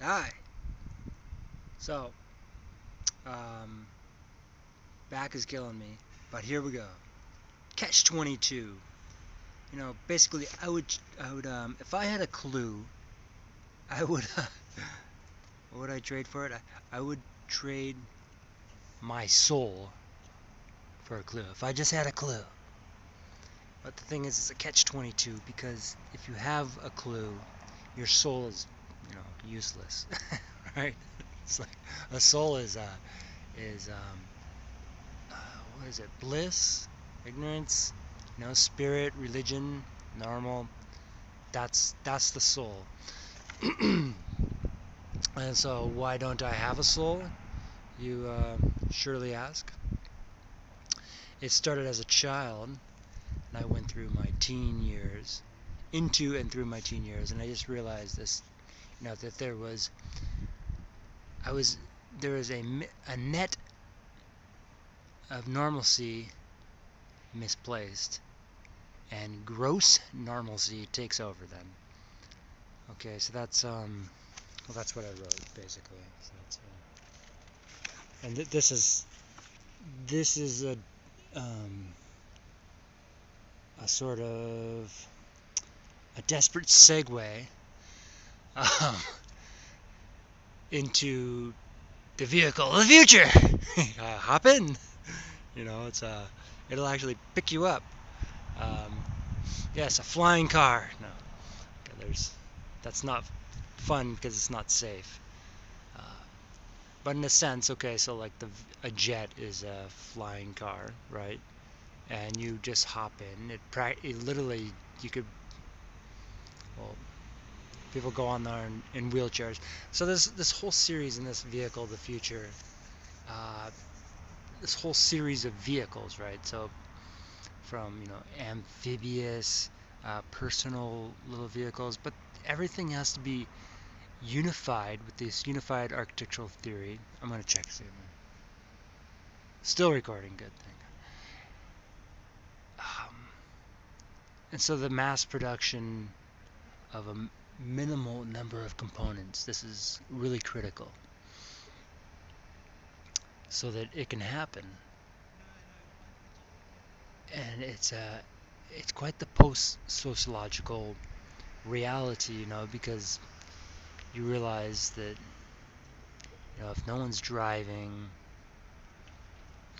Hi. So, um, back is killing me, but here we go. Catch 22. Basically, if I had a clue, I would, what would I trade for it? I would trade my soul for a clue. If I just had a clue. But the thing is, it's a catch 22 because if you have a clue, your soul is, useless, right? It's like a soul is what is it? Bliss, ignorance, spirit, religion, normal. That's the soul. And so, why don't I have a soul? You surely ask. It started as a child, and I went through my teen years, into and through my teen years, and I just realized this, that I was, there was a net of normalcy misplaced, and gross normalcy takes over then. Okay, so well, that's what I wrote basically. So and this is um, a sort of a desperate segue um, into the vehicle of the future. Hop in. It'll actually pick you up. Um, yes, a flying car. No, okay, that's not fun because it's not safe. Uh, but in a sense, okay, so like a jet is a flying car, right? And you just hop in. It literally, you could, well, people go on there in wheelchairs. So this whole series in this vehicle, the future, uh, this whole series of vehicles, right? So from amphibious, personal little vehicles, but everything has to be unified with this unified architectural theory. I'm gonna check soon. Still recording, good thing. And so the mass production of a minimal number of components. This is really critical so that it can happen. And it's quite the post-sociological reality, because you realize that if no one's driving,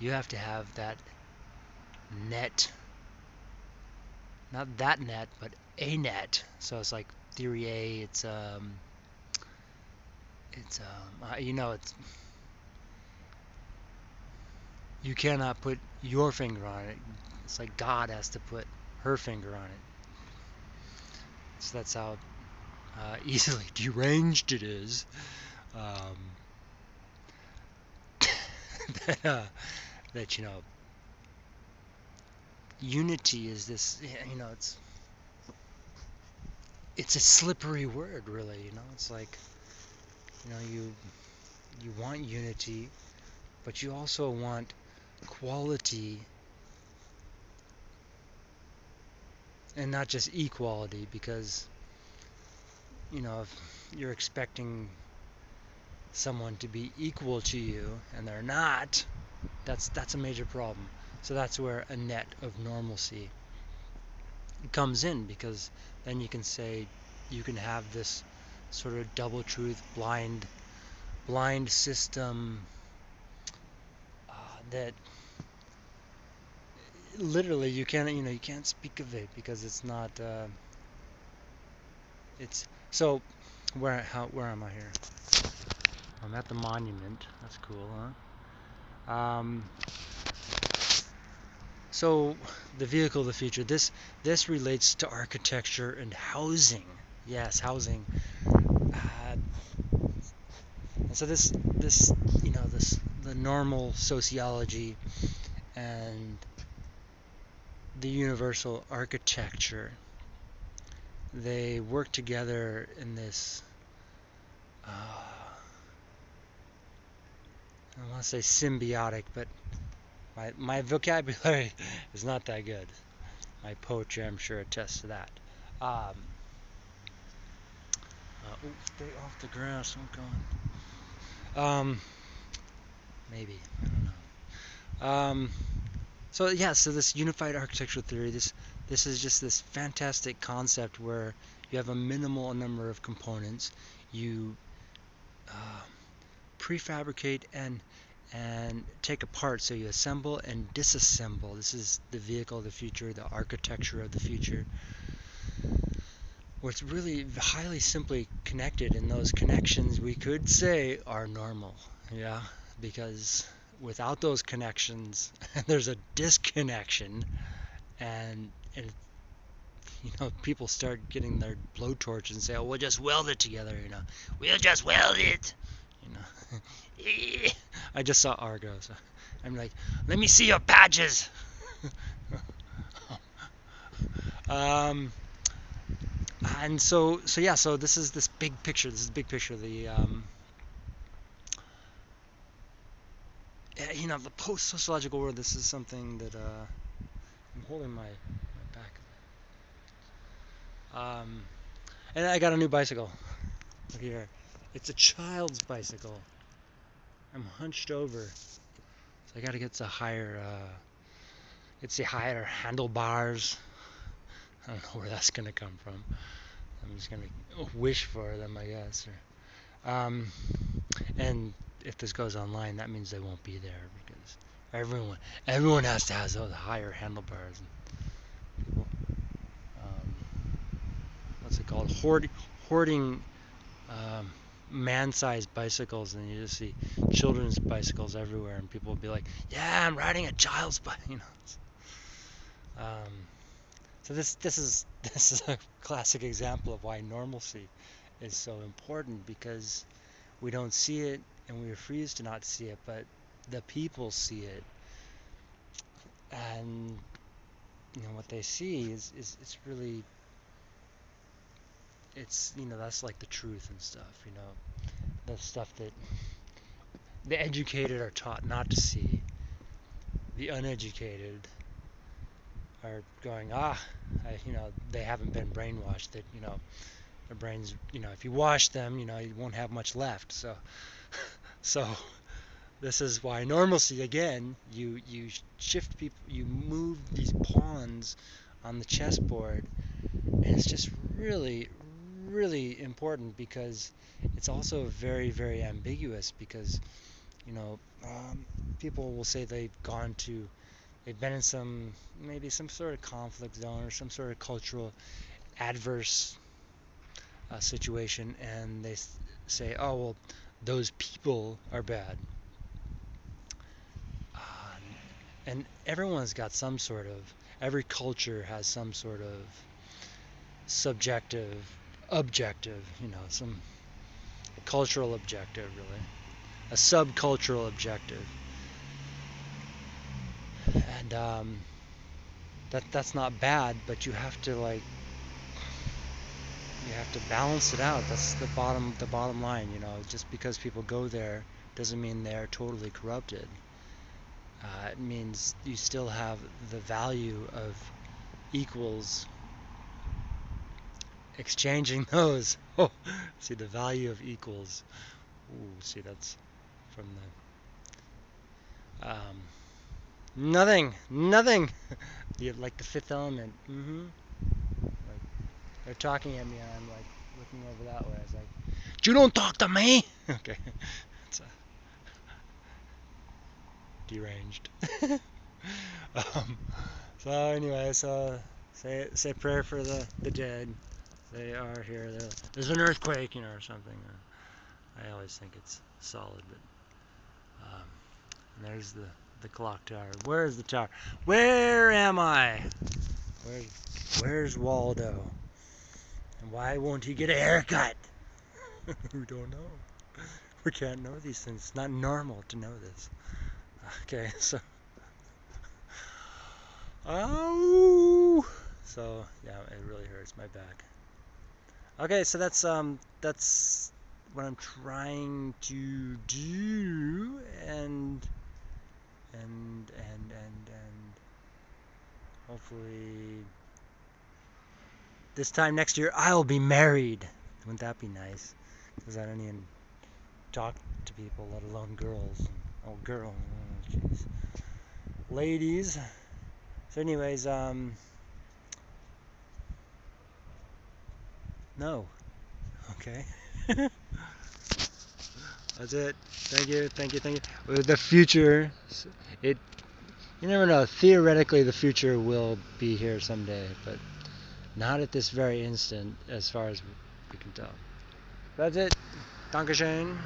you have to have that net, not that net, but a net. So it's like theory A. It's you cannot put your finger on it. It's like God has to put her finger on it. So that's how easily deranged it is. Um, that unity is this. It's a slippery word, really. It's like you want unity, but you also want quality and not just equality, because if you're expecting someone to be equal to you and they're not, that's a major problem. So that's where a net of normalcy comes in, because then you can say you can have this sort of double truth, blind system that literally you can't speak of it because it's not it's so where am I here? I'm at the monument. That's cool, huh? So the vehicle of the future. This relates to architecture and housing. Yes, housing. And so this this the normal sociology and the universal architecture, they work together in this I want to say symbiotic, but my vocabulary is not that good. My poetry, I'm sure, attests to that. Oh, stay off the grass. Oh God. Maybe I don't know. So yeah, so this unified architectural theory, this is just this fantastic concept where you have a minimal number of components. You uh, prefabricate and take apart. So you assemble and disassemble. This is the vehicle of the future, the architecture of the future, where it's really highly simply connected, and those connections we could say are normal. Yeah, because without those connections, there's a disconnection, and people start getting their blowtorch and say, "Oh, we'll just weld it together." We'll just weld it. You know, I just saw Argo, so I'm like, "Let me see your badges." um, and so yeah, so this is this big picture. This is the big picture. The post-sociological world. This is something that I'm holding my back. And I got a new bicycle. Look here. It's a child's bicycle. I'm hunched over. So I gotta get the higher, it's the higher handlebars. I don't know where that's gonna come from. I'm just gonna wish for them, I guess. And if this goes online, that means they won't be there because everyone has to have those higher handlebars. And people, what's it called? Hoarding um, man-sized bicycles, and you just see children's bicycles everywhere, and people will be like, "Yeah, I'm riding a child's bike," Um, so this is a classic example of why normalcy is so important, because we don't see it and we refuse to not see it, but the people see it, and what they see is it's really that's like the truth and stuff. The stuff that the educated are taught not to see. The uneducated are going, they haven't been brainwashed that, their brains, if you wash them, you won't have much left. So this is why normalcy, again, you shift people, you move these pawns on the chessboard, and it's just really, really important, because it's also very, very ambiguous, because, you know, people will say they've been in maybe some sort of conflict zone or some sort of cultural adverse situation, and they say, "Oh, well, those people are bad." And every culture has some sort of subjective, objective, some cultural objective, really, a subcultural objective, and that's not bad, but you have to balance it out. That's the bottom line. Just because people go there doesn't mean they're totally corrupted. It means you still have the value of equals, exchanging those. Oh, see, the value of equals. Ooh, see, that's from the nothing. Like the Fifth Element. Like, they're talking at me, and I'm like looking over that way. I was like, "You don't talk to me." Okay, it's deranged. um, so anyway, say prayer for the dead. They are here. There's an earthquake, or something. I always think it's solid, but and there's the clock tower. Where's the tower? Where am I? Where's Waldo? And why won't he get a haircut? We don't know. We can't know these things. It's not normal to know this. Okay, so oh, so yeah, it really hurts my back. Okay, so that's what I'm trying to do, and hopefully this time next year I'll be married. Wouldn't that be nice? Because I don't even talk to people, let alone girls. Oh, girl. Oh, jeez. Ladies. So anyways, no. Okay. That's it. Thank you, thank you, thank you. The future, it, you never know. Theoretically, the future will be here someday, but not at this very instant, as far as we can tell. That's it. Dankeschön.